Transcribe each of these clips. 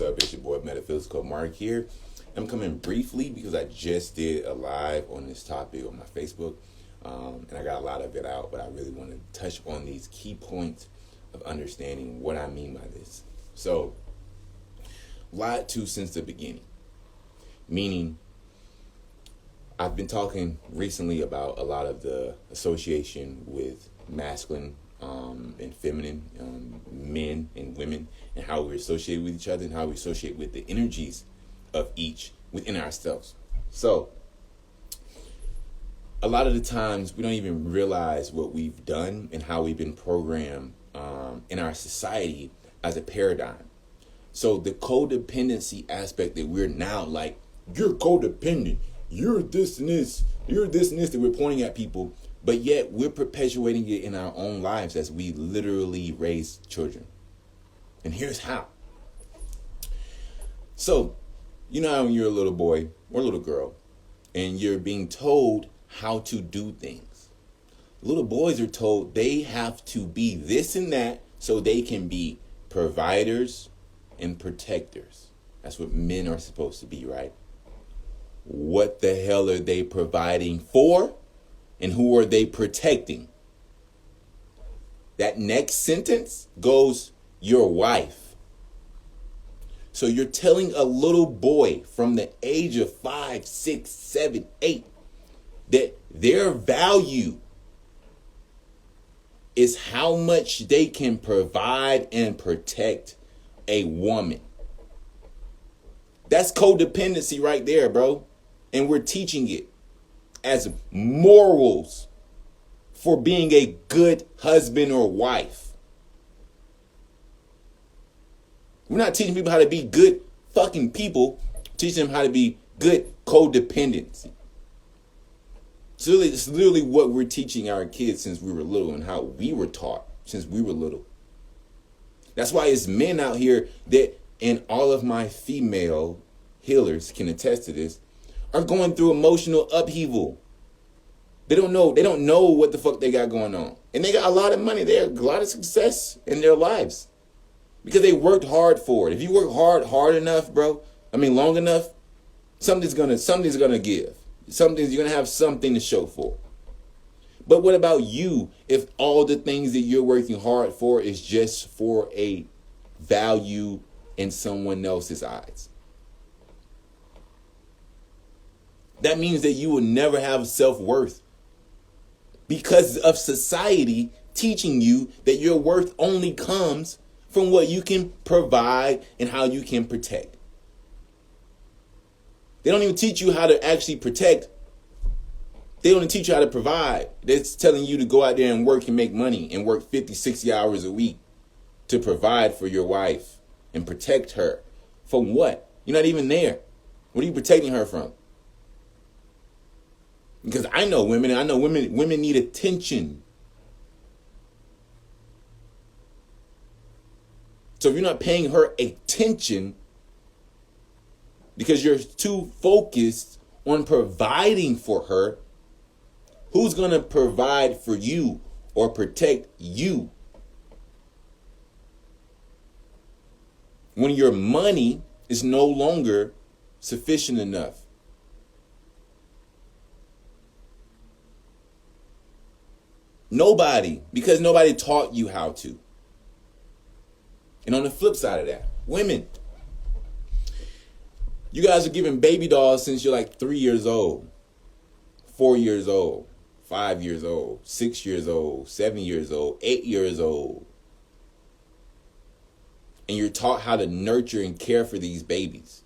What's up? It's your boy Metaphysical Mark here. I'm coming briefly because I just did a live on this topic on my Facebook, and I got a lot of it out, but I really want to touch on these key points of understanding what I mean by this. So, lied to since the beginning, meaning I've been talking recently about a lot of the association with masculine and feminine men and women, and how we associate with each other and how we associate with the energies of each within ourselves. So a lot of the times we don't even realize what we've done and how we've been programmed in our society as a paradigm. So the codependency aspect that we're now like, you're codependent, you're this and this, you're this and this, that we're pointing at people, but yet we're perpetuating it in our own lives as we literally raise children. And here's how. So, you know how when you're a little boy or a little girl and you're being told how to do things. Little boys are told they have to be this and that so they can be providers and protectors. That's what men are supposed to be, right? What the hell are they providing for? And who are they protecting? That next sentence goes, your wife. So you're telling a little boy from the age of 5, 6, 7, 8 that their value is how much they can provide and protect a woman. That's codependency right there, bro. And we're teaching it as morals for being a good husband or wife. We're not teaching people how to be good fucking people. Teaching them how to be good codependency. So it's literally what we're teaching our kids since we were little and how we were taught since we were little. That's why it's men out here that, and all of my female healers can attest to this, are going through emotional upheaval. They don't know what the fuck they got going on. And they got a lot of money. They have a lot of success in their lives. Because they worked hard for it. If you work hard enough, bro, long enough, something's gonna give. You're gonna have something to show for. But what about you if all the things that you're working hard for is just for a value in someone else's eyes? That means that you will never have self-worth because of society teaching you that your worth only comes from what you can provide and how you can protect. They don't even teach you how to actually protect. They don't teach you how to provide. They're telling you to go out there and work and make money and work 50, 60 hours a week to provide for your wife and protect her. From what? You're not even there. What are you protecting her from? Because I know women need attention. So if you're not paying her attention because you're too focused on providing for her, who's going to provide for you or protect you when your money is no longer sufficient enough? Nobody, because nobody taught you how to. And on the flip side of that, women, you guys are giving baby dolls since you're like 3 years old, 4 years old, 5 years old, 6 years old, 7 years old, 8 years old. And you're taught how to nurture and care for these babies.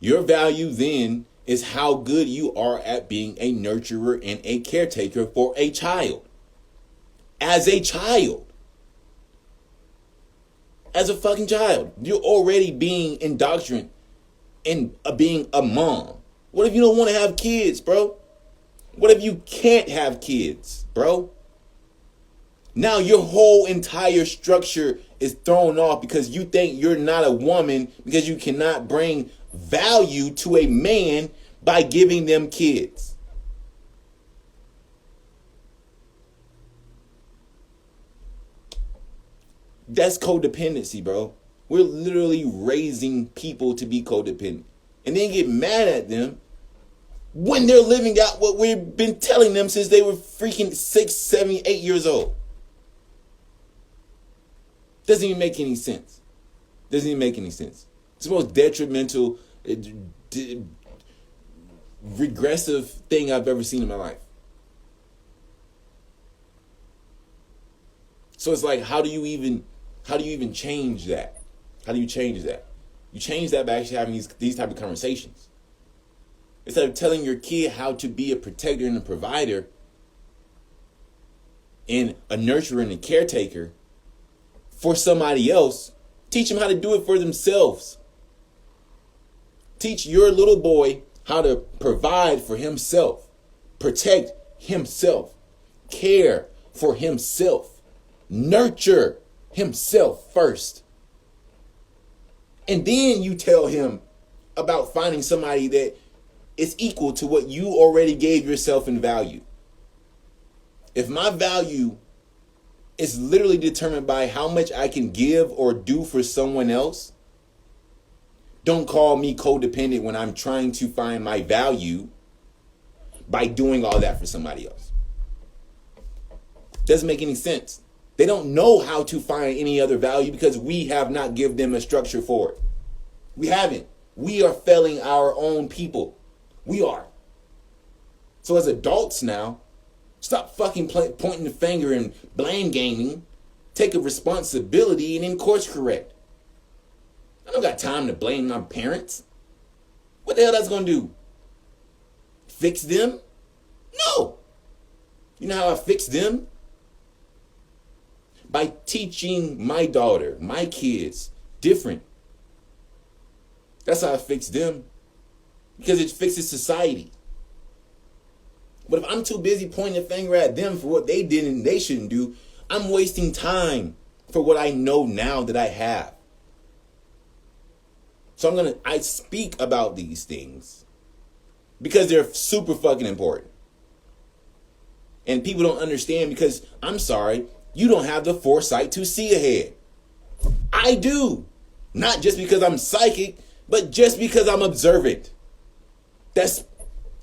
Your value then is how good you are at being a nurturer and a caretaker for a child. As a child. As a fucking child. You're already being indoctrinated in being a mom. What if you don't want to have kids, bro? What if you can't have kids, bro? Now your whole entire structure is thrown off because you think you're not a woman because you cannot bring value to a man by giving them kids. That's codependency, bro. We're literally raising people to be codependent. And then get mad at them when they're living out what we've been telling them since they were freaking 6, 7, 8 years old. Doesn't even make any sense. Doesn't even make any sense. It's the most detrimental, regressive thing I've ever seen in my life. So it's like, how do you even change that? How do you change that? You change that by actually having these type of conversations. Instead of telling your kid how to be a protector and a provider and a nurturer and a caretaker for somebody else, teach them how to do it for themselves. Teach your little boy how to provide for himself, protect himself, care for himself, nurture himself first. And then you tell him about finding somebody that is equal to what you already gave yourself in value. If my value is literally determined by how much I can give or do for someone else, don't call me codependent when I'm trying to find my value by doing all that for somebody else. Doesn't make any sense. They don't know how to find any other value because we have not given them a structure for it. We haven't. We are failing our own people. We are. So as adults now, stop fucking pointing the finger and blame gaming. Take a responsibility and then course correct. I don't got time to blame my parents. What the hell that's going to do? Fix them? No. You know how I fix them? By teaching my daughter, my kids, different. That's how I fix them. Because it fixes society. But if I'm too busy pointing the finger at them for what they did and they shouldn't do, I'm wasting time for what I know now that I have. So I speak about these things because they're super fucking important. And people don't understand because, I'm sorry, you don't have the foresight to see ahead. I do. Not just because I'm psychic, but just because I'm observant.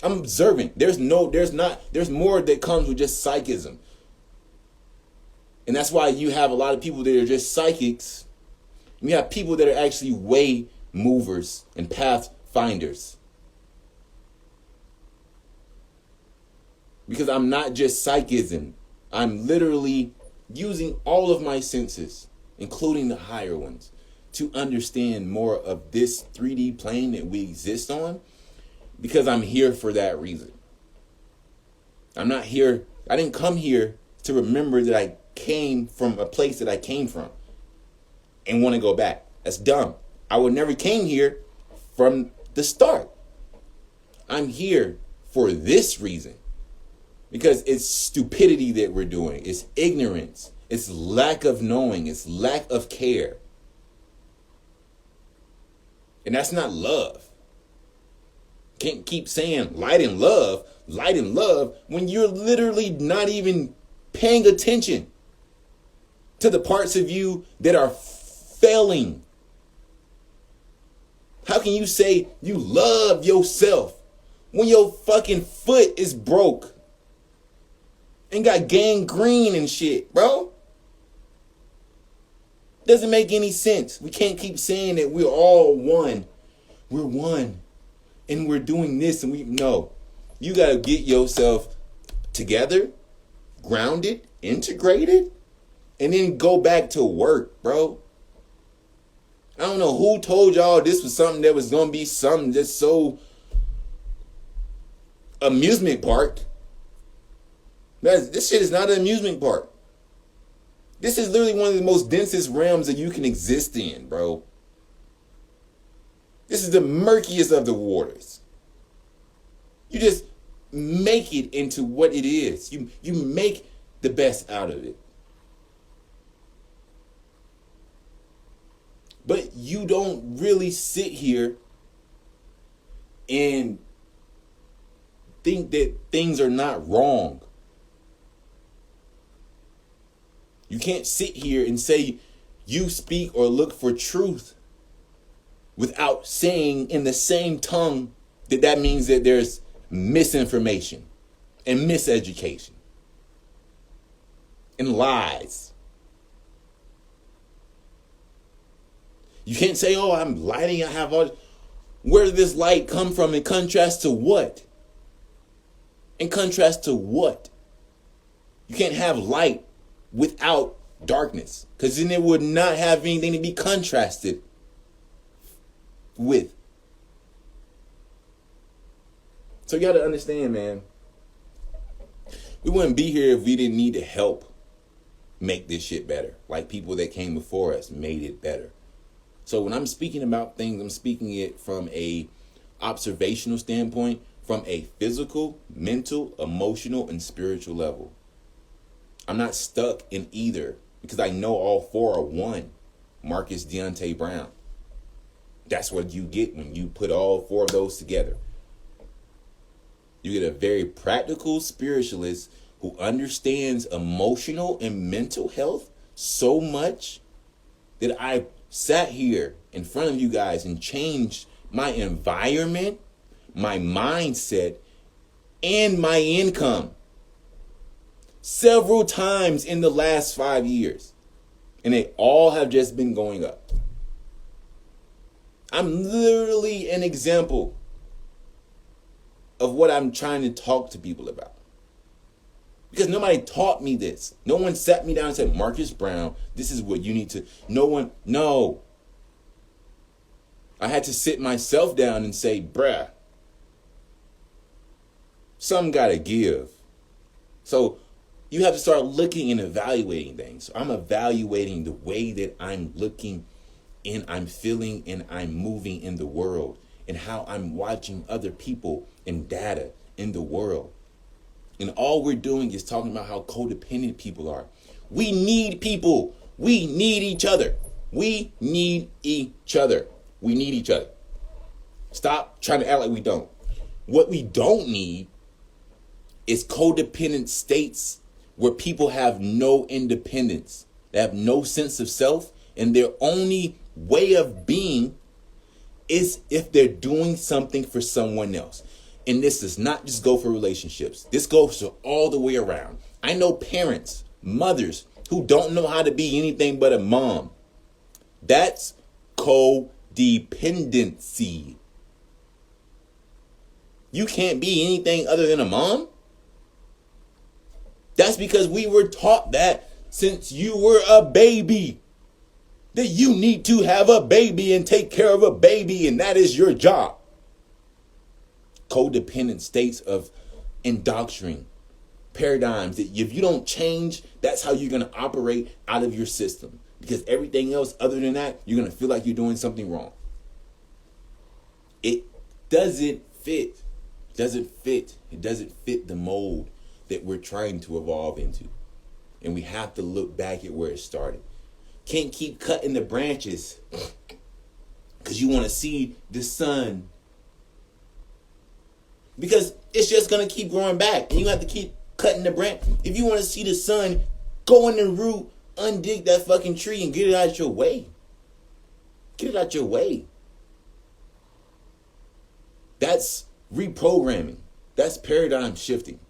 I'm observant. There's more that comes with just psychism. And that's why you have a lot of people that are just psychics. You have people that are actually way movers and path finders. Because I'm not just psychism. I'm literally using all of my senses, including the higher ones, to understand more of this 3D plane that we exist on, because I'm here for that reason. I didn't come here to remember that I came from a place that I came from and want to go back. That's dumb. I would never came here from the start. I'm here for this reason. Because it's stupidity that we're doing. It's ignorance. It's lack of knowing. It's lack of care. And that's not love. Can't keep saying light and love, when you're literally not even paying attention to the parts of you that are failing. How can you say you love yourself when your fucking foot is broke and got gangrene and shit, bro? Doesn't make any sense. We can't keep saying that we're all one. We're one. And we're doing this and no. You got to get yourself together, grounded, integrated, and then go back to work, bro. I don't know who told y'all this was something that was going to be something that's so amusement park. This shit is not an amusement park. This is literally one of the most densest realms that you can exist in, bro. This is the murkiest of the waters. You just make it into what it is. You make the best out of it. But you don't really sit here and think that things are not wrong. You can't sit here and say you speak or look for truth without saying in the same tongue that means that there's misinformation and miseducation and lies. You can't say, oh, I'm lighting, I have all. Where did this light come from in contrast to what? In contrast to what? You can't have light without darkness, because then it would not have anything to be contrasted with. So you got to understand, man, we wouldn't be here if we didn't need to help make this shit better, like people that came before us made it better. So when I'm speaking about things, I'm speaking it from a observational standpoint, from a physical, mental, emotional, and spiritual level. I'm not stuck in either, because I know all four are one. Marcus Deontay Brown. That's what you get when you put all four of those together. You get a very practical spiritualist who understands emotional and mental health so much that I sat here in front of you guys and changed my environment, my mindset, and my income several times in the last 5 years. And they all have just been going up. I'm literally an example of what I'm trying to talk to people about. Because nobody taught me this. No one sat me down and said, Marcus Brown, this is what you need to. No. I had to sit myself down and say, bruh, something gotta give. So you have to start looking and evaluating things. So I'm evaluating the way that I'm looking and I'm feeling and I'm moving in the world, and how I'm watching other people and data in the world. And all we're doing is talking about how codependent people are. We need people. We need each other. We need each other. We need each other. Stop trying to act like we don't. What we don't need is codependent states where people have no independence. They have no sense of self, and their only way of being is if they're doing something for someone else. And this does not just go for relationships. This goes to all the way around. I know parents, mothers, who don't know how to be anything but a mom. That's codependency. You can't be anything other than a mom? That's because we were taught that since you were a baby. That you need to have a baby and take care of a baby, and that is your job. Codependent states of indoctrination, paradigms that if you don't change, that's how you're going to operate out of your system. Because everything else other than that, you're going to feel like you're doing something wrong. It doesn't fit. It doesn't fit the mold that we're trying to evolve into. And we have to look back at where it started. Can't keep cutting the branches because you want to see the sun. Because it's just going to keep growing back. And you have to keep cutting the branch. If you want to see the sun, go in the root, undig that fucking tree and get it out your way. Get it out your way. That's reprogramming. That's paradigm shifting.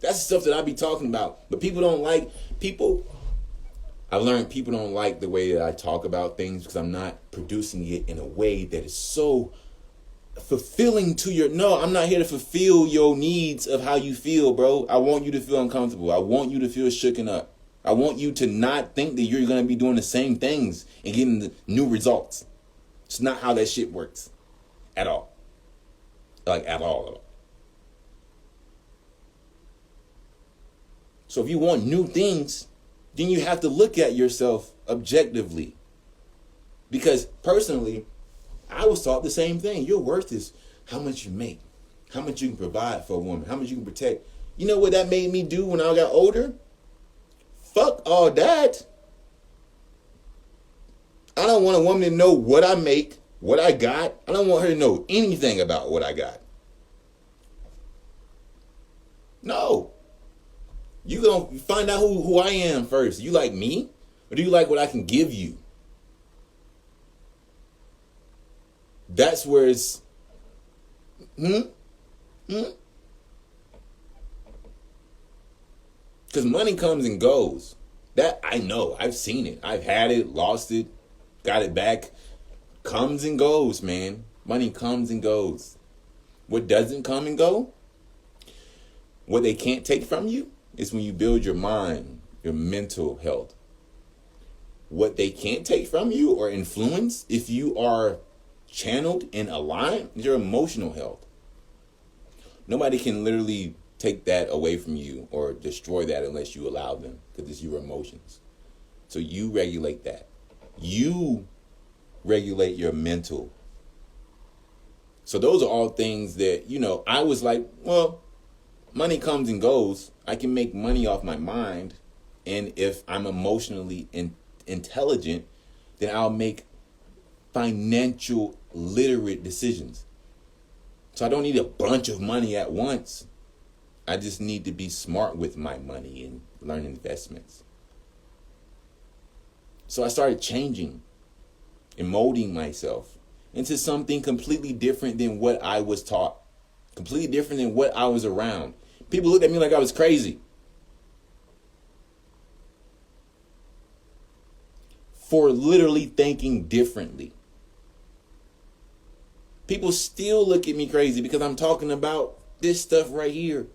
That's the stuff that I be talking about. But people don't like, I've learned people don't like the way that I talk about things because I'm not producing it in a way that is so fulfilling to your. No, I'm not here to fulfill your needs of how you feel, bro. I want you to feel uncomfortable. I want you to feel shooken up. I want you to not think that you're going to be doing the same things and getting the new results. It's not how that shit works at all. Like at all. So if you want new things, then you have to look at yourself objectively. Because personally, I was taught the same thing. Your worth is how much you make, how much you can provide for a woman, how much you can protect. You know what that made me do when I got older? Fuck all that. I don't want a woman to know what I make, what I got. I don't want her to know anything about what I got. No. You gonna find out who I am first. You like me? Or do you like what I can give you? That's where it's, hmm? Because money comes and goes. That I know. I've seen it. I've had it, lost it, got it back. Comes and goes, man. Money comes and goes. What doesn't come and go, what they can't take from you, is when you build your mind, your mental health. What they can't take from you or influence, if you are channeled and aligned, is your emotional health. Nobody can literally take that away from you or destroy that unless you allow them, because it's your emotions. So you regulate that. You regulate your mental. So those are all things that, I was like, well, money comes and goes. I can make money off my mind. And if I'm emotionally intelligent, then I'll make financial literate decisions. So I don't need a bunch of money at once. I just need to be smart with my money and learn investments. So I started changing and molding myself into something completely different than what I was taught. Completely different than what I was around. People looked at me like I was crazy for literally thinking differently. People still look at me crazy because I'm talking about this stuff right here.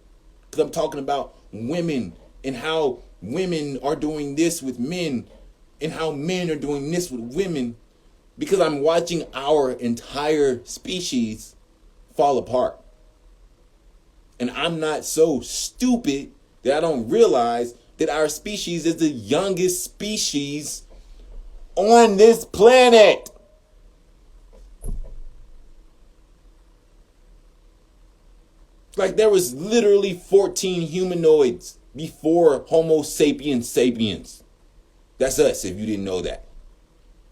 Because I'm talking about women and how women are doing this with men and how men are doing this with women. Because I'm watching our entire species fall apart. And I'm not so stupid that I don't realize that our species is the youngest species on this planet. Like there was literally 14 humanoids before Homo sapiens sapiens. That's us, if you didn't know that.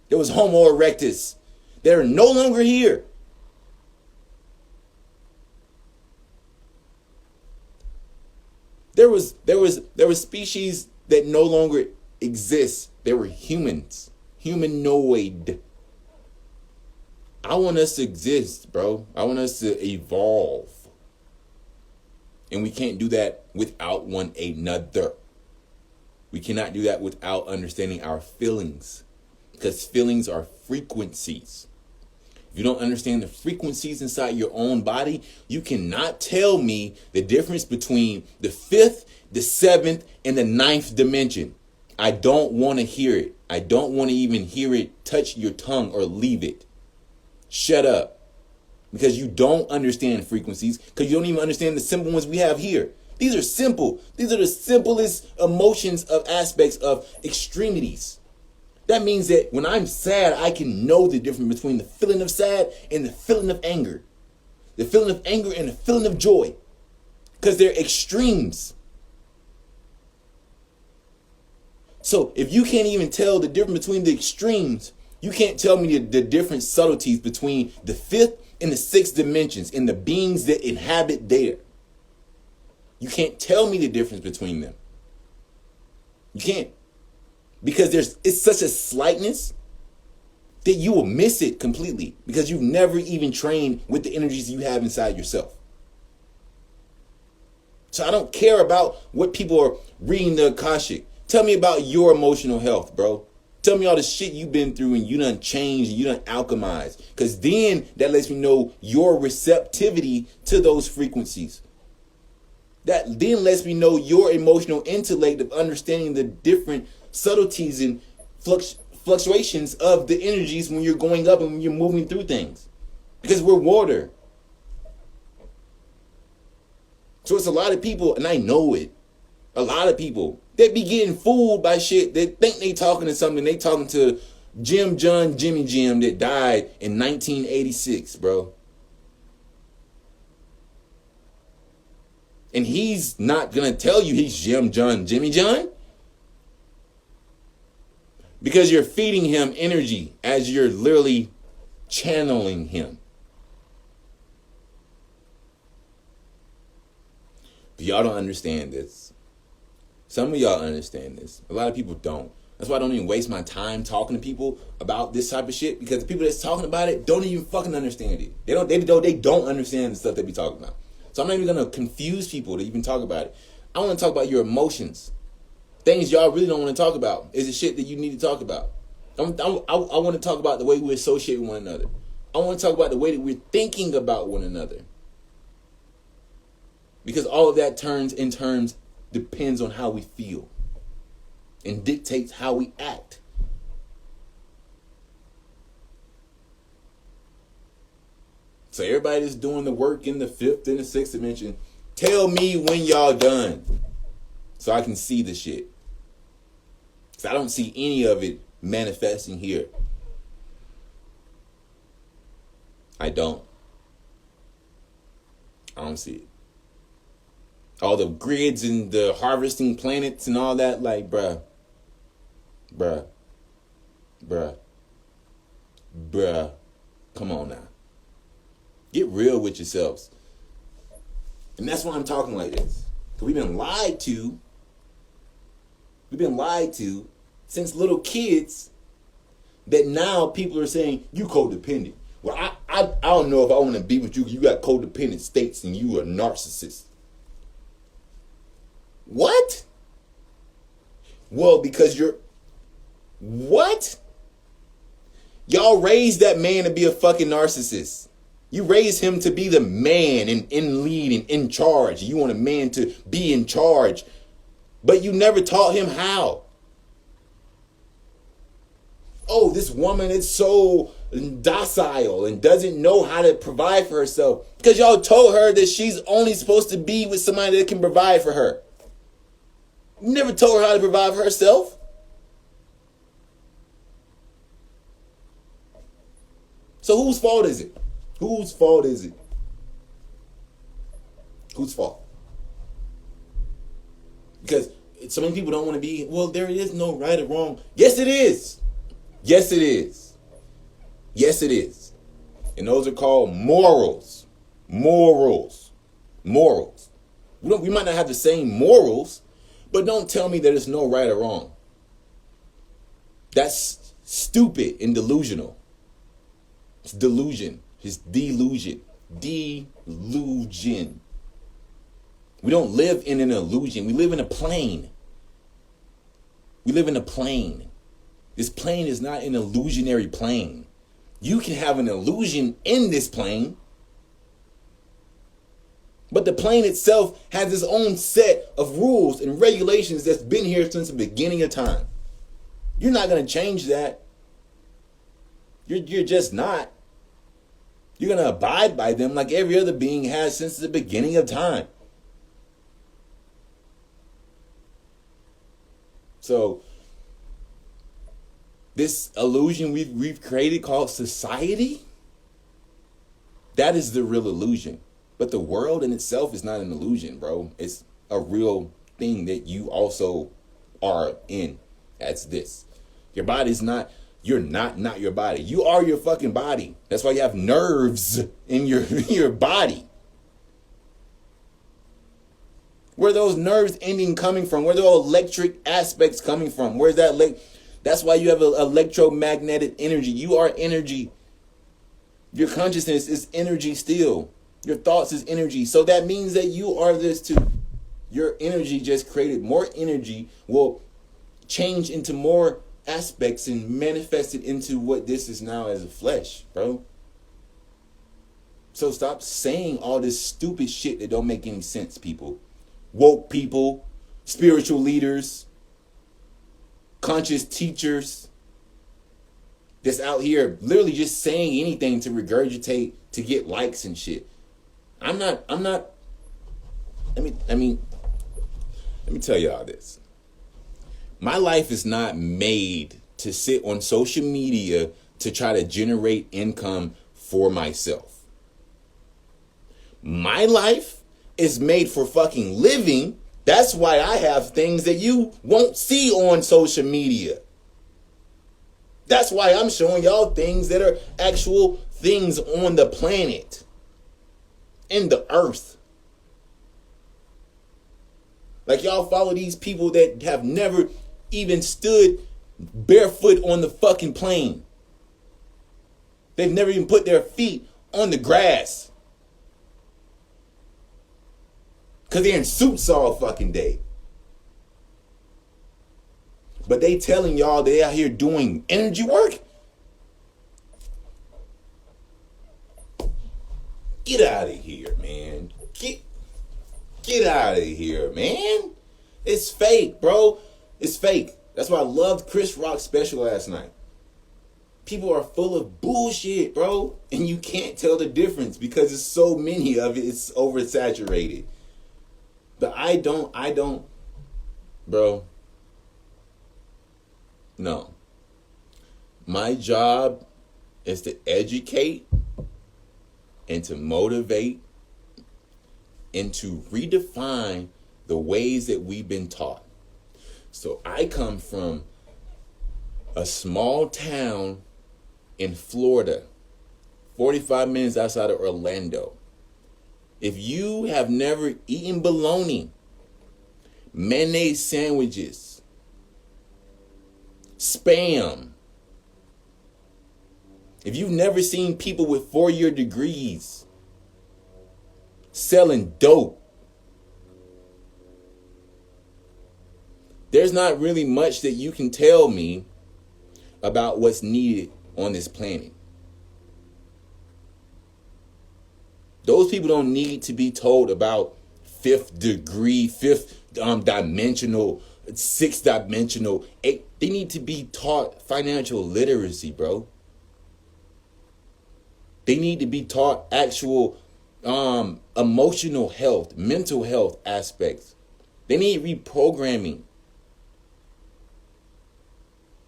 There was Homo erectus. They're no longer here. There was species that no longer exist. They were humans. Humanoid. I want us to exist, bro. I want us to evolve. And we can't do that without one another. We cannot do that without understanding our feelings. Because feelings are frequencies. If you don't understand the frequencies inside your own body, you cannot tell me the difference between the 5th, the 7th, and the 9th dimension. I don't want to hear it. I don't want to even hear it touch your tongue or leave it. Shut up. Because you don't understand frequencies. Because you don't even understand the simple ones we have here. These are simple. These are the simplest emotions of aspects of extremities. That means that when I'm sad, I can know the difference between the feeling of sad and the feeling of anger. The feeling of anger and the feeling of joy. Because they're extremes. So if you can't even tell the difference between the extremes, you can't tell me the different subtleties between the 5th and the 6th dimensions and the beings that inhabit there. You can't tell me the difference between them. You can't. Because it's such a slightness that you will miss it completely. Because you've never even trained with the energies you have inside yourself. So I don't care about what people are reading the Akashic. Tell me about your emotional health, bro. Tell me all the shit you've been through and you done changed and you done alchemized. Because then that lets me know your receptivity to those frequencies. That then lets me know your emotional intellect of understanding the different subtleties and fluctuations of the energies when you're going up and when you're moving through things. Because we're water. So it's a lot of people, and I know it, a lot of people that be getting fooled by shit. They think they talking to something. They talking to Jimmy Jim that died in 1986, bro. And he's not going to tell you he's Jimmy John. Because you're feeding him energy as you're literally channeling him. But y'all don't understand this. Some of y'all understand this. A lot of people don't. That's why I don't even waste my time talking to people about this type of shit, because the people that's talking about it don't even fucking understand it. They don't understand the stuff they be talking about. So I'm not even gonna confuse people to even talk about it. I want to talk about your emotions. Things y'all really don't want to talk about is the shit that you need to talk about. I want to talk about the way we associate with one another. I want to talk about the way that we're thinking about one another. Because all of that depends on how we feel and dictates how we act. So everybody that's doing the work in the fifth and the sixth dimension, tell me when y'all done so I can see the shit. Because I don't see any of it manifesting here. I don't see it. All the grids and the harvesting planets and all that, like, bruh. Come on now. Get real with yourselves. And that's why I'm talking like this. Because we've been lied to. We've been lied to since little kids, that now people are saying, you codependent. Well, I don't know if I want to be with you. You got codependent states and you a narcissist. What? Well, because you're... What? Y'all raised that man to be a fucking narcissist. You raised him to be the man and in lead and in charge. You want a man to be in charge. But you never taught him how. Oh, this woman is so docile and doesn't know how to provide for herself. Because y'all told her that she's only supposed to be with somebody that can provide for her. You never told her how to provide for herself. So whose fault is it? Whose fault is it? Whose fault? Because so many people don't want to be, well, there is no right or wrong. Yes, it is. Yes, it is. Yes, it is. And those are called morals. Morals. Morals. We might not have the same morals, but don't tell me that there's no right or wrong. That's stupid and delusional. It's delusion. It's delusion. Delusion. We don't live in an illusion. We live in a plane. We live in a plane. This plane is not an illusionary plane. You can have an illusion in this plane, but the plane itself has its own set of rules and regulations that's been here since the beginning of time. You're not going to change that. You're just not. You're going to abide by them like every other being has since the beginning of time. So, this illusion we've created called society, that is the real illusion. But the world in itself is not an illusion, bro. It's a real thing that you also are in. That's this. Your body's not, you're not your body. You are your fucking body. That's why you have nerves in your body. Where are those nerves ending coming from? Where are those electric aspects coming from? Where's that? That's why you have electromagnetic energy. You are energy. Your consciousness is energy still. Your thoughts is energy. So that means that you are this too. Your energy just created more energy, will change into more aspects and manifest it into what this is now as a flesh, bro. So stop saying all this stupid shit that don't make any sense, people. Woke people, spiritual leaders, conscious teachers that's out here literally just saying anything to regurgitate, to get likes and shit. I'm not, let me tell y'all this. My life is not made to sit on social media to try to generate income for myself. My life is made for fucking living. That's why I have things that you won't see on social media. That's why I'm showing y'all things that are actual things on the planet, in the earth. Like y'all follow these people that have never even stood barefoot on the fucking plane. They've never even put their feet on the grass. Because they're in suits all fucking day. But they telling y'all they out here doing energy work? Get out of here, man. Get out of here, man. It's fake, bro. It's fake. That's why I loved Chris Rock's special last night. People are full of bullshit, bro. And you can't tell the difference because there's so many of it. It's oversaturated. But I don't, bro. No. My job is to educate and to motivate and to redefine the ways that we've been taught. So I come from a small town in Florida, 45 minutes outside of Orlando. If you have never eaten bologna, mayonnaise sandwiches, Spam, if you've never seen people with 4-year degrees selling dope, there's not really much that you can tell me about what's needed on this planet. Those people don't need to be told about fifth dimensional, sixth dimensional. They need to be taught financial literacy, bro. They need to be taught actual emotional health, mental health aspects. They need reprogramming.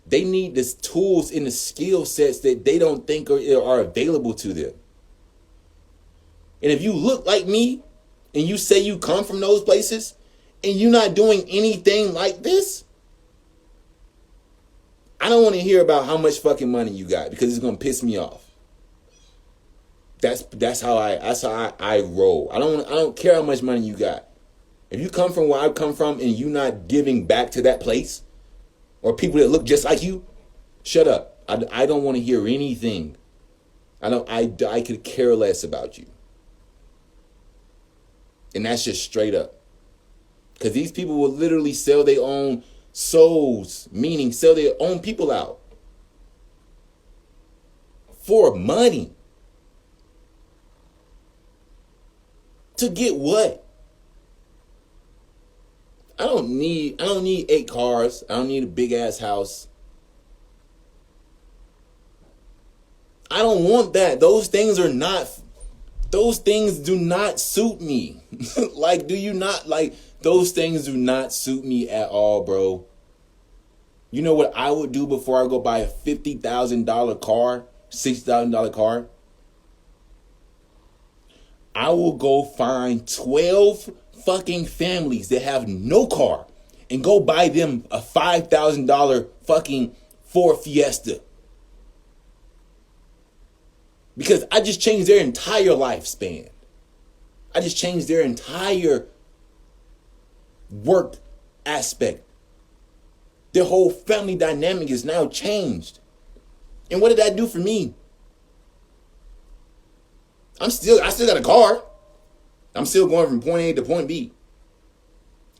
They need the tools and the skill sets that they don't think are available to them. And if you look like me and you say you come from those places and you're not doing anything like this, I don't want to hear about how much fucking money you got because it's going to piss me off. That's how I roll. I don't care how much money you got. If you come from where I come from and you're not giving back to that place or people that look just like you, shut up. I don't want to hear anything. I could care less about you. And that's just straight up. Because these people will literally sell their own souls, meaning sell their own people out for money. To get what? I don't need 8 cars. I don't need a big ass house. I don't want that. Those things do not suit me. Like, do you not? Like, those things do not suit me at all, bro. You know what I would do before I go buy a $50,000 car, $60,000 car? I will go find 12 fucking families that have no car and go buy them a $5,000 fucking Ford Fiesta. Because I just changed their entire lifespan. I just changed their entire work aspect. Their whole family dynamic is now changed. And what did that do for me? I still got a car. I'm still going from point A to point B.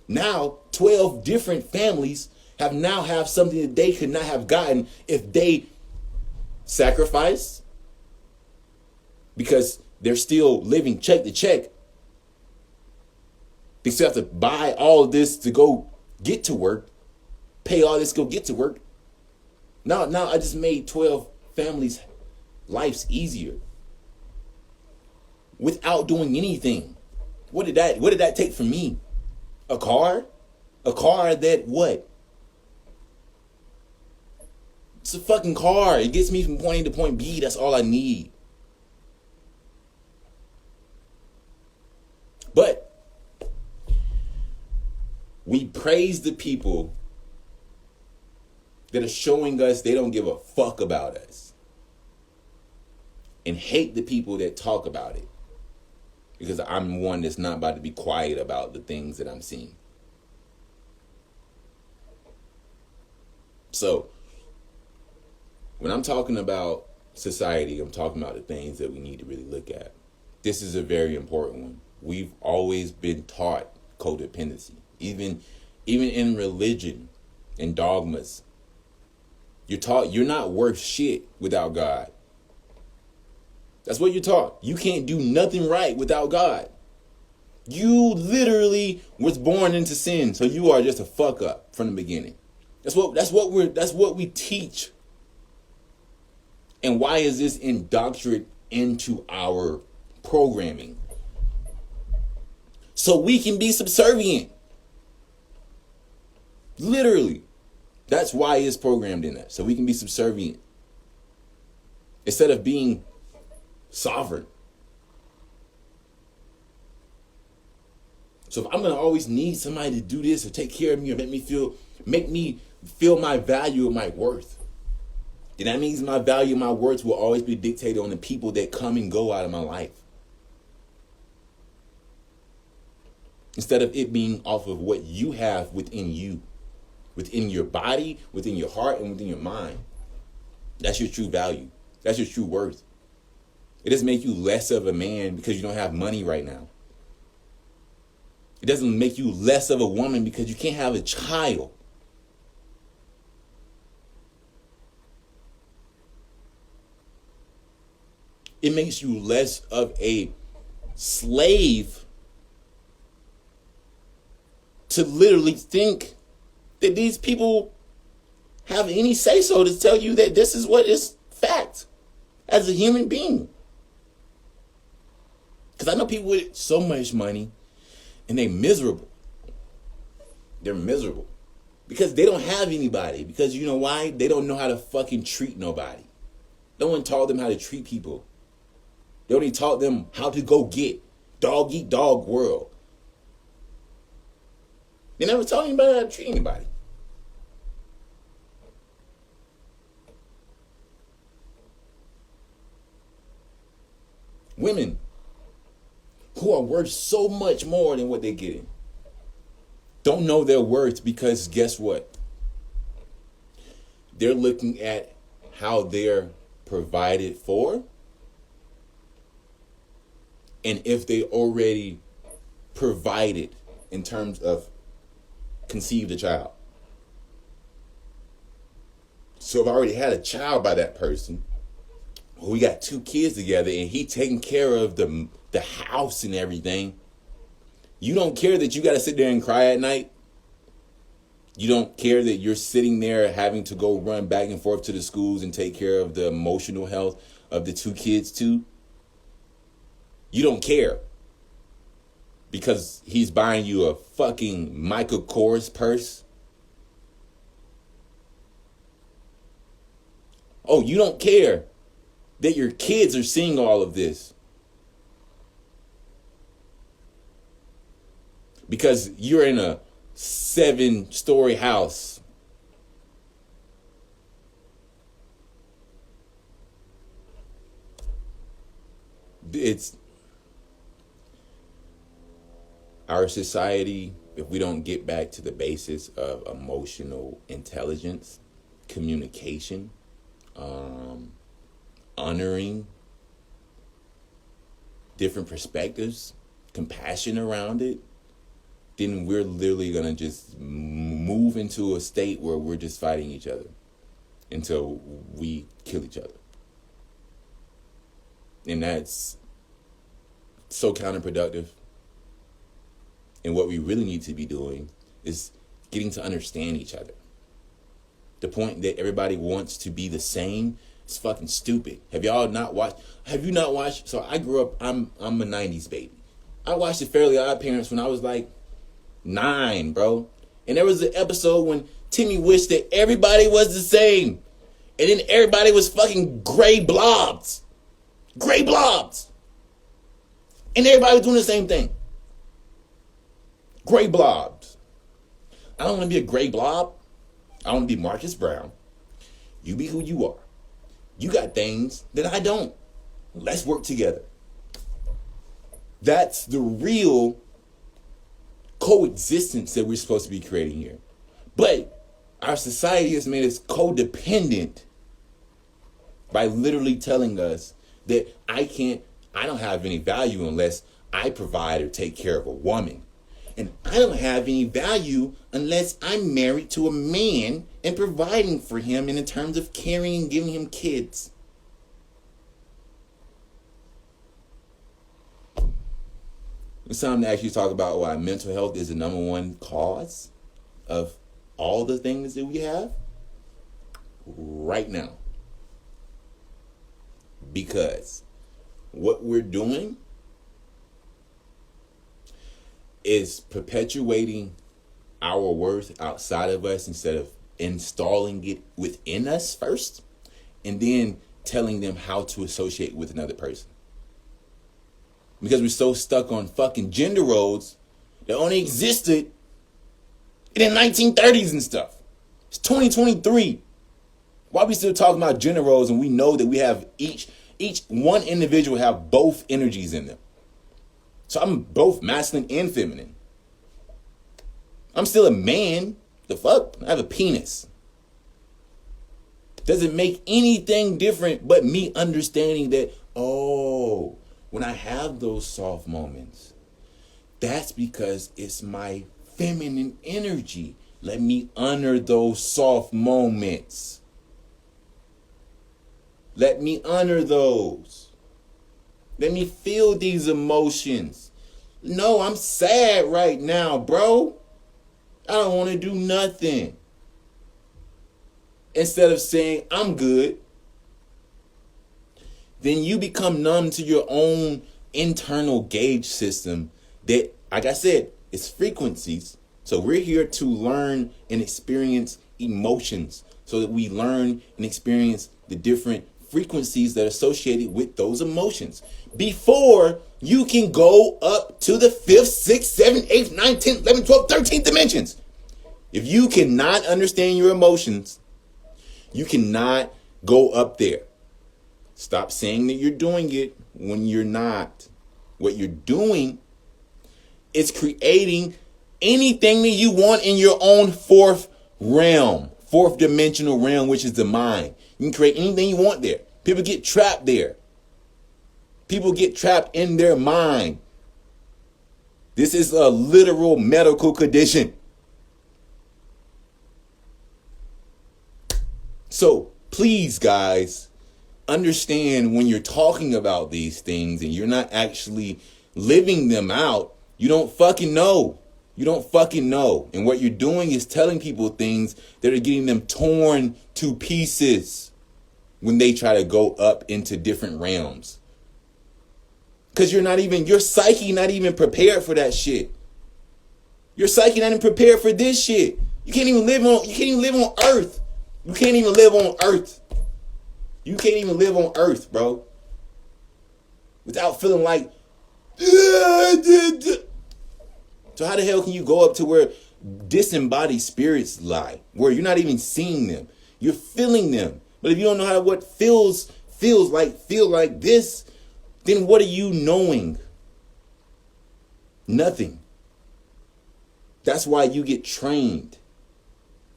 Now, 12 different families have something that they could not have gotten if they sacrifice, because they're still living check to check. They still have to buy all of this to go get to work, pay all this to go get to work. Now I just made 12 families' lives easier without doing anything. What did that take from me? A car? A car that what? It's a fucking car. It gets me from point A to point B. That's all I need. But we praise the people that are showing us they don't give a fuck about us, and hate the people that talk about it, because I'm one that's not about to be quiet about the things that I'm seeing. So When I'm talking about society, I'm talking about the things that we need to really look at. This is a very important one. We've always been taught codependency. Even in religion and dogmas. You're taught you're not worth shit without God. That's what you're taught. You can't do nothing right without God. You literally was born into sin, so you are just a fuck up from the beginning. That's what we teach. And why is this indoctrinated into our programming? So we can be subservient. Literally. That's why it's programmed in that. So we can be subservient. Instead of being sovereign. So if I'm going to always need somebody to do this or take care of me or make me feel my value or my worth, then that means my value and my worth will always be dictated on the people that come and go out of my life. Instead of it being off of what you have within you, within your body, within your heart, and within your mind. That's your true value. That's your true worth. It doesn't make you less of a man because you don't have money right now. It doesn't make you less of a woman because you can't have a child. It makes you less of a slave to literally think that these people have any say-so to tell you that this is what is fact as a human being. Because I know people with so much money and they're miserable. They're miserable because they don't have anybody. Because you know why? They don't know how to fucking treat nobody. No one taught them how to treat people. They only taught them how to go get dog eat dog world. They never taught anybody how to treat anybody. Women who are worth so much more than what they're getting don't know their worth because guess what? They're looking at how they're provided for and if they already provided in terms of conceived a child. So if I already had a child by that person, we got 2 kids together and he taking care of the house and everything. You don't care that you got to sit there and cry at night. You don't care that you're sitting there having to go run back and forth to the schools and take care of the emotional health of the 2 kids too. You don't care because he's buying you a fucking Michael Kors purse. Oh, you don't care that your kids are seeing all of this because you're in a 7-story house. It's our society, if we don't get back to the basis of emotional intelligence, communication, honoring different perspectives, compassion around it, then we're literally going to just move into a state where we're just fighting each other until we kill each other. And that's so counterproductive. And what we really need to be doing is getting to understand each other. The point that everybody wants to be the same is fucking stupid. Have you not watched? So I grew up, I'm a 90s baby. I watched the Fairly Odd Parents when I was like 9, bro. And there was an episode when Timmy wished that everybody was the same. And then everybody was fucking gray blobs. Gray blobs. And everybody was doing the same thing. Gray blobs. I don't want to be a gray blob. I want to be Marcus Brown. You be who you are. You got things that I don't. Let's work together. That's the real coexistence that we're supposed to be creating here. But our society has made us codependent by literally telling us that I don't have any value unless I provide or take care of a woman. And I don't have any value unless I'm married to a man and providing for him in terms of caring and giving him kids. It's time to actually talk about why mental health is the number one cause of all the things that we have right now. Because what we're doing is perpetuating our worth outside of us instead of installing it within us first, and then telling them how to associate with another person. Because we're so stuck on fucking gender roles that only existed in the 1930s and stuff. It's 2023. Why are we still talking about gender roles and we know that we have each one individual have both energies in them? So I'm both masculine and feminine. I'm still a man. The fuck? I have a penis. Doesn't make anything different but me understanding that, oh, when I have those soft moments, that's because it's my feminine energy. Let me honor those soft moments. Let me honor those. Let me feel these emotions. No, I'm sad right now, bro. I don't want to do nothing. Instead of saying, I'm good, then you become numb to your own internal gauge system that, like I said, it's frequencies. So we're here to learn and experience emotions so that we learn and experience the different frequencies that are associated with those emotions before you can go up to the 5th, 6th, 7th, 8th, 9th, 10th, 11th, 12th, 13th dimensions. If you cannot understand your emotions, you cannot go up there. Stop saying that you're doing it when you're not. What you're doing is creating anything that you want in your own fourth dimensional realm, which is the mind. You can create anything you want there. People get trapped there. People get trapped in their mind. This is a literal medical condition. So please, guys, understand when you're talking about these things and you're not actually living them out, you don't fucking know. You don't fucking know. And what you're doing is telling people things that are getting them torn to pieces when they try to go up into different realms. Because your psyche not even prepared for that shit. Your psyche not even prepared for this shit. You can't even live on Earth. You can't even live on Earth. You can't even live on Earth, bro, without feeling like, so how the hell can you go up to where disembodied spirits lie, where you're not even seeing them, you're feeling them? But if you don't know how what feels like this, then what are you knowing? Nothing. That's why you get trained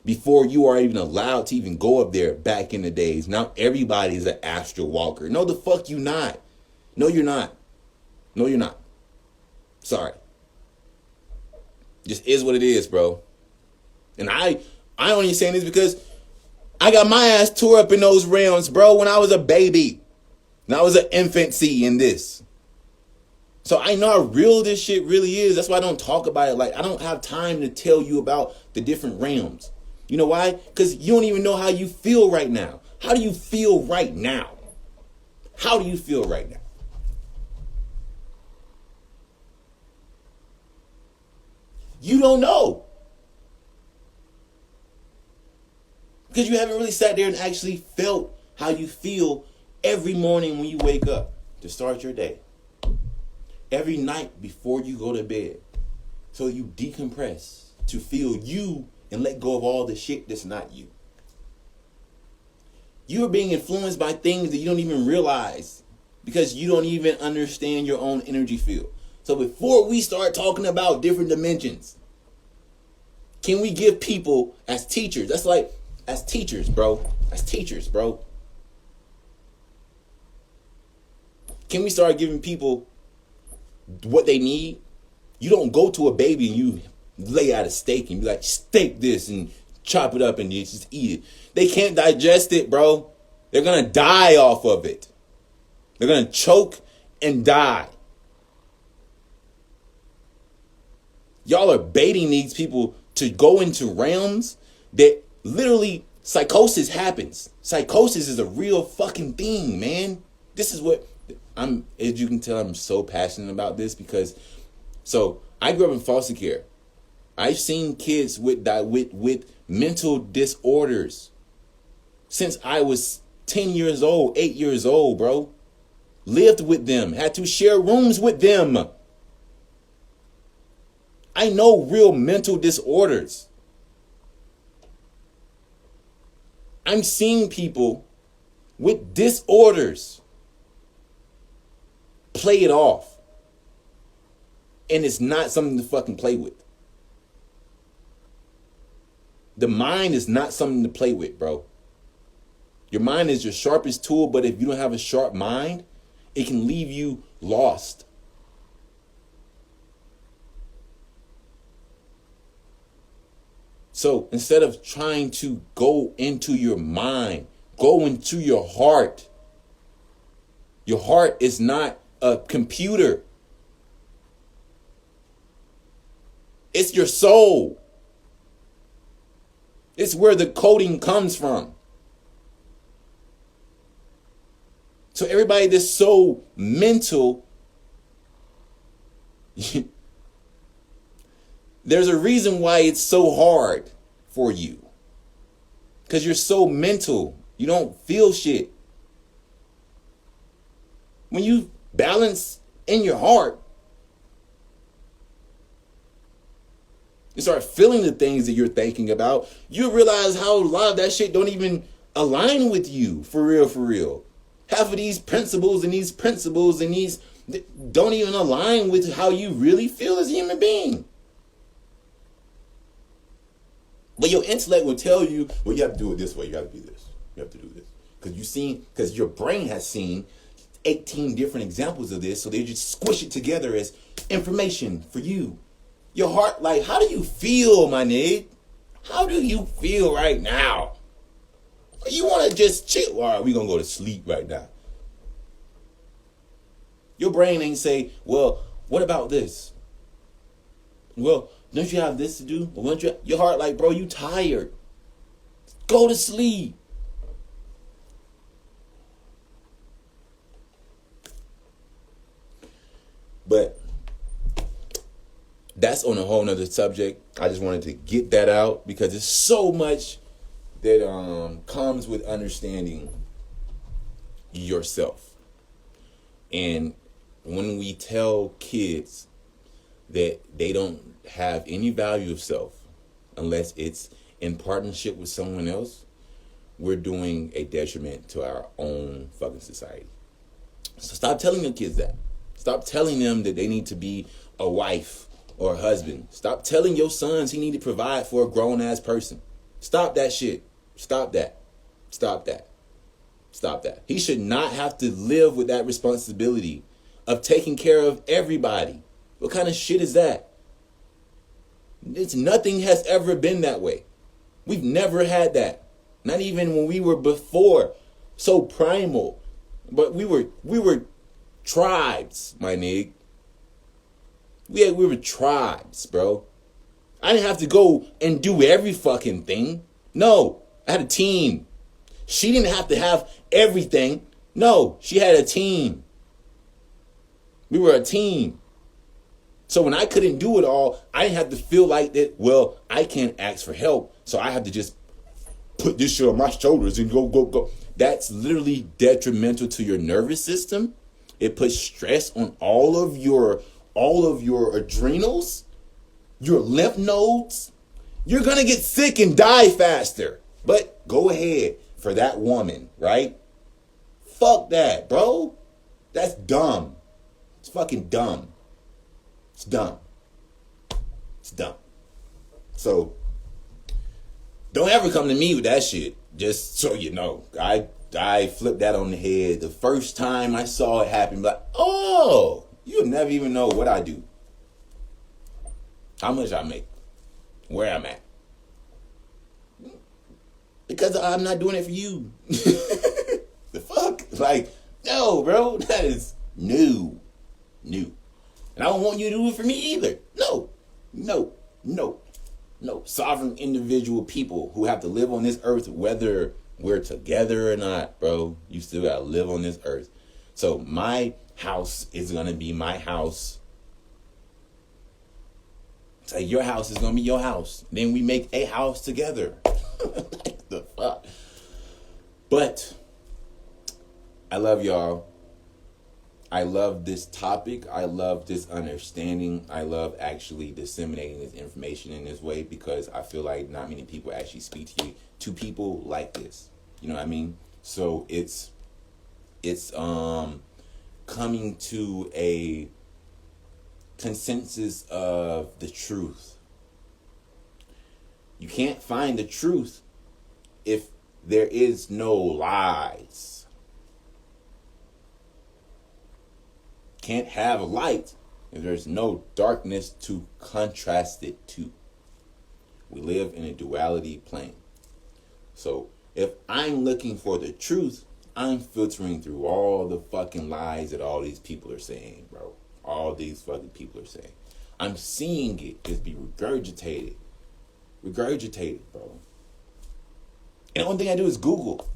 before you are even allowed to even go up there back in the days. Now everybody's an astral walker. No, the fuck you not. No, you're not. No, you're not. Sorry. Just is what it is, bro. And I only saying this because I got my ass tore up in those realms, bro, when I was a baby. And I was an infancy in this. So I know how real this shit really is. That's why I don't talk about it. Like, I don't have time to tell you about the different realms. You know why? Because you don't even know how you feel right now. How do you feel right now? How do you feel right now? You don't know. Because you haven't really sat there and actually felt how you feel every morning when you wake up to start your day. Every night before you go to bed. So you decompress to feel you and let go of all the shit that's not you. You are being influenced by things that you don't even realize because you don't even understand your own energy field. So before we start talking about different dimensions, can we give people as teachers, that's like, as teachers, bro. Can we start giving people what they need? You don't go to a baby and you lay out a steak and be like, steak this and chop it up and you just eat it. They can't digest it, bro. They're going to die off of it. They're going to choke and die. Y'all are baiting these people to go into realms that literally psychosis happens. Psychosis is a real fucking thing, man. This is what as you can tell, I'm so passionate about this because, so I grew up in foster care. I've seen kids with mental disorders since I was 10 years old, 8 years old, bro. Lived with them, had to share rooms with them. I know real mental disorders. I'm seeing people with disorders play it off. And it's not something to fucking play with. The mind is not something to play with, bro. Your mind is your sharpest tool, but if you don't have a sharp mind, it can leave you lost. So instead of trying to go into your mind, go into your heart. Your heart is not a computer. It's your soul. It's where the coding comes from. So everybody that's so mental, there's a reason why it's so hard for you. Because you're so mental. You don't feel shit. When you balance in your heart, you start feeling the things that you're thinking about, you realize how a lot of that shit don't even align with you. For real, for real. Half of these principles and these don't even align with how you really feel as a human being. But your intellect will tell you, well, you have to do it this way. You have to do this. You have to do this. Because your brain has seen 18 different examples of this. So they just squish it together as information for you. Your heart, like, how do you feel, my nigga? How do you feel right now? You want to just chill. All right, we're going to go to sleep right now. Your brain ain't say, well, what about this? Well, don't you have this to do? Your heart like, bro, you tired. Go to sleep. But that's on a whole nother subject. I just wanted to get that out because there's so much that comes with understanding yourself. And when we tell kids that they don't have any value of self unless it's in partnership with someone else, we're doing a detriment to our own fucking society. So stop telling your kids that. Stop telling them that they need to be a wife or a husband. Stop telling your sons he need to provide for a grown-ass person. Stop that shit. Stop that. Stop that. Stop that. He should not have to live with that responsibility of taking care of everybody. What kind of shit is that? Nothing has ever been that way. We've never had that. Not even when we were before so primal. But we were tribes, my nigga. We were tribes, bro. I didn't have to go and do every fucking thing. No, I had a team. She didn't have to have everything. No, she had a team. We were a team. So when I couldn't do it all, I didn't have to feel like that, well, I can't ask for help, so I have to just put this shit on my shoulders and go. That's literally detrimental to your nervous system. It puts stress on all of your adrenals, your lymph nodes. You're going to get sick and die faster. But go ahead for that woman, right? Fuck that, bro. That's dumb. It's fucking dumb. It's dumb. It's dumb. So don't ever come to me with that shit. Just so you know, I flipped that on the head. The first time I saw it happen, like, oh, you'll never even know what I do, how much I make, where I'm at. Because I'm not doing it for you. The fuck? Like, no, bro, that is new. And I don't want you to do it for me either. No. Sovereign individual people who have to live on this earth, whether we're together or not, bro, you still gotta live on this earth. So my house is gonna be my house. It's like your house is gonna be your house. Then we make a house together. Like the fuck. But I love y'all. I love this topic. I love this understanding. I love actually disseminating this information in this way, because I feel like not many people actually speak to people like this. You know what I mean? So it's coming to a consensus of the truth. You can't find the truth if there is no lies. Can't have light if there's no darkness to contrast it to. We live in a duality plane. So if I'm looking for the truth, I'm filtering through all the fucking lies that all these people are saying, bro. All these fucking people are saying. I'm seeing it just be regurgitated, bro. And the only thing I do is Google.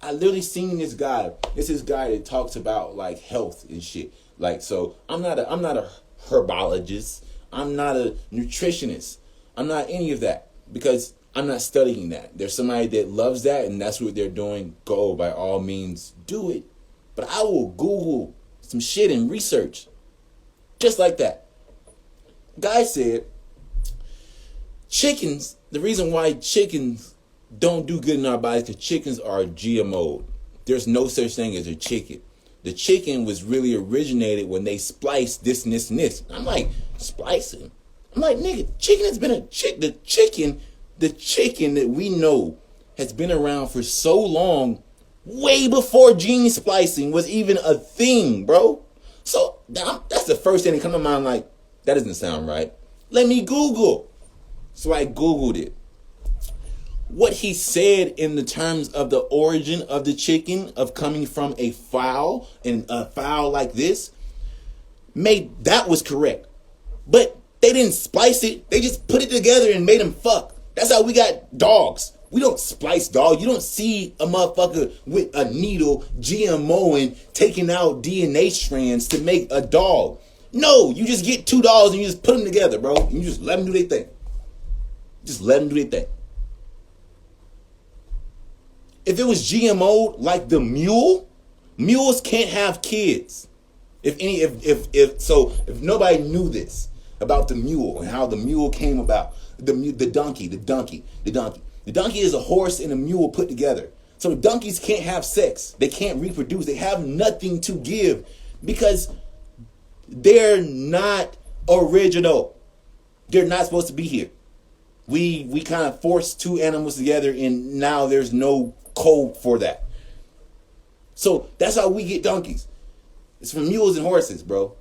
I literally seen this guy. It's this guy that talks about like health and shit. Like, so I'm not a herbologist. I'm not a nutritionist. I'm not any of that, because I'm not studying that. There's somebody that loves that and that's what they're doing. Go, by all means, do it. But I will Google some shit and research. Just like that. Guy said, chickens, the reason why chickens don't do good in our bodies, because chickens are GMO'd. There's no such thing as a chicken. The chicken was really originated when they spliced this and this and this. I'm like, splicing? I'm like, nigga, chicken has been the chicken that we know has been around for so long, way before gene splicing was even a thing, bro. So that's the first thing that come to mind, like, that doesn't sound right. Let me Google. So I Googled it. What he said in the terms of the origin of the chicken, of coming from a fowl, and a fowl like this, that was correct. But they didn't splice it. They just put it together and made them fuck. That's how we got dogs. We don't splice dogs. You don't see a motherfucker with a needle GMOing, taking out DNA strands to make a dog. No, you just get two dogs and you just put them together, bro. And you just let them do their thing. If it was GMO like the mule, mules can't have kids. If nobody knew this about the mule and how the mule came about, the donkey is a horse and a mule put together. So the donkeys can't have sex. They can't reproduce. They have nothing to give because they're not original. They're not supposed to be here. We kind of forced two animals together and now there's no code for that. So that's how we get donkeys. It's from mules and horses, bro.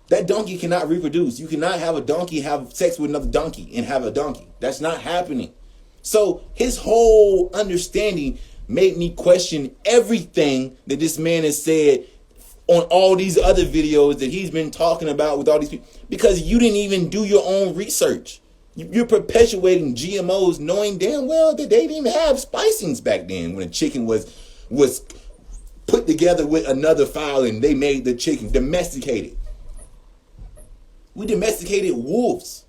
That donkey cannot reproduce. You cannot have a donkey have sex with another donkey and have a donkey. That's not happening. So his whole understanding made me question everything that this man has said on all these other videos that he's been talking about with all these people, because you didn't even do your own research. You're perpetuating GMOs knowing damn well that they didn't have splicings back then when a chicken was put together with another fowl and they made the chicken domesticated. We domesticated wolves.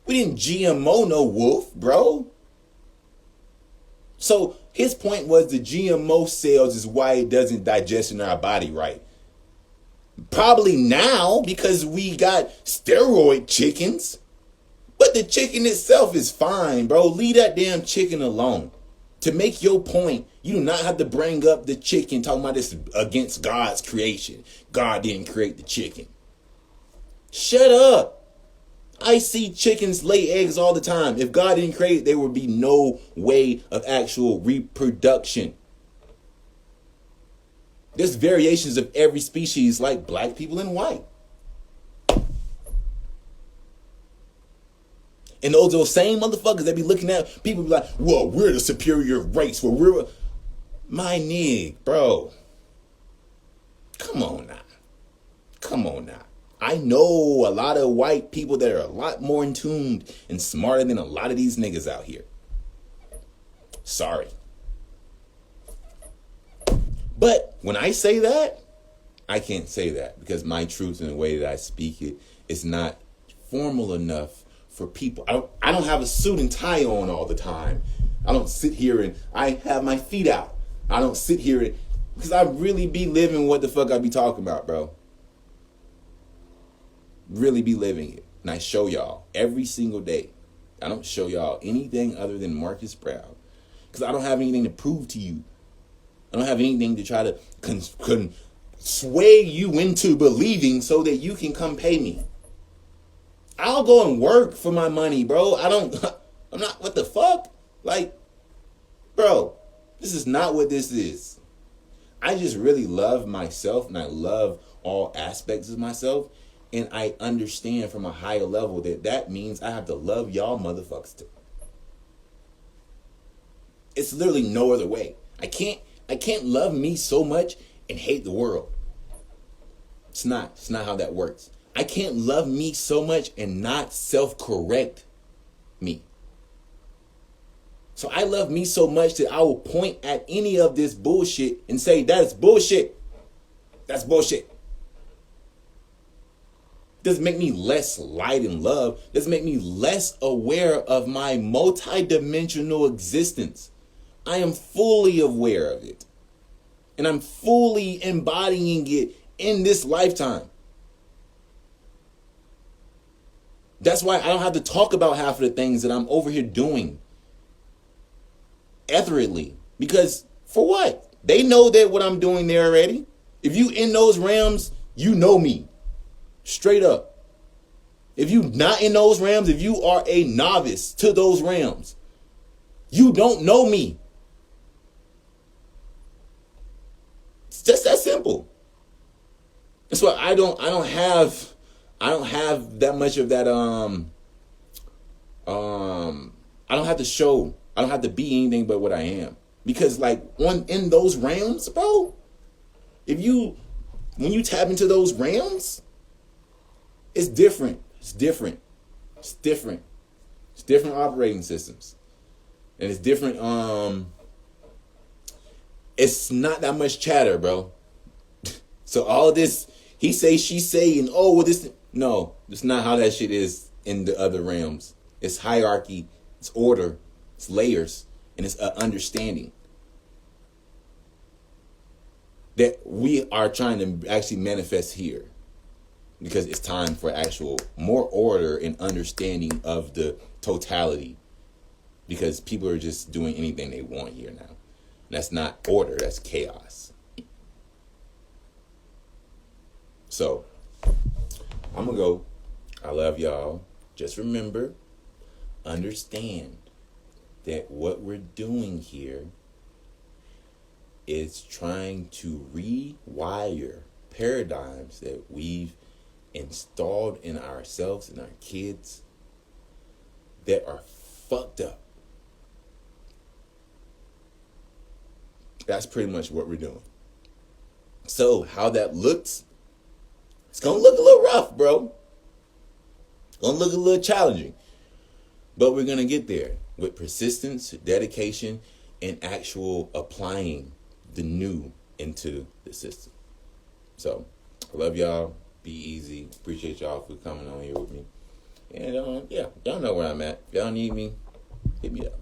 We didn't GMO no wolf, bro. So his point was the GMO cells is why it doesn't digest in our body right. Probably now because we got steroid chickens. But the chicken itself is fine, bro. Leave that damn chicken alone. To make your point, you do not have to bring up the chicken talking about this against God's creation. God didn't create the chicken. Shut up. I see chickens lay eggs all the time. If God didn't create it, there would be no way of actual reproduction. There's variations of every species, like black people and white. And those same motherfuckers that be looking at people be like, well, we're the superior race. Well, we're my nigga, bro. Come on now. Come on now. I know a lot of white people that are a lot more in tuned and smarter than a lot of these niggas out here. Sorry. But when I say that, I can't say that because my truth and the way that I speak it is not formal enough for people. I don't have a suit and tie on all the time. I don't sit here and I have my feet out. I don't sit here because I really be living what the fuck I be talking about, bro. Really be living it. And I show y'all every single day. I don't show y'all anything other than Marcus Brown because I don't have anything to prove to you. I don't have anything to try to sway you into believing so that you can come pay me. I'll go and work for my money, bro. I'm not, what the fuck? Like, bro, this is not what this is. I just really love myself and I love all aspects of myself. And I understand from a higher level that means I have to love y'all motherfuckers too. It's literally no other way. I can't love me so much and hate the world. It's not how that works. I can't love me so much and not self-correct me. So I love me so much that I will point at any of this bullshit and say, that's bullshit. That's bullshit. Doesn't make me less light in love. Doesn't make me less aware of my multidimensional existence. I am fully aware of it. And I'm fully embodying it in this lifetime. That's why I don't have to talk about half of the things that I'm over here doing ethereally. Because for what? They know that what I'm doing there already. If you in those realms, you know me. Straight up. If you not in those realms, if you are a novice to those realms, you don't know me. It's just that simple. That's why I don't have that much of that I don't have to show, I don't have to be anything but what I am. Because like in those realms, bro, when you tap into those realms, it's different. It's different. It's different. It's different operating systems. And it's different, it's not that much chatter, bro. So all this, he say, she say, and oh, well, this, no, that's not how that shit is in the other realms. It's hierarchy, it's order, it's layers, and it's understanding that we are trying to actually manifest here. Because it's time for actual more order and understanding of the totality. Because people are just doing anything they want here now. That's not order, that's chaos. So, I'm going to go. I love y'all. Just remember, understand that what we're doing here is trying to rewire paradigms that we've installed in ourselves and our kids that are fucked up. That's pretty much what we're doing. So how that looks, it's gonna look a little rough, bro. It's gonna look a little challenging, but we're gonna get there with persistence, dedication, and actual applying the new into the system. So I love y'all. Be easy. Appreciate y'all for coming on here with me. And yeah, y'all know where I'm at. If y'all need me, hit me up.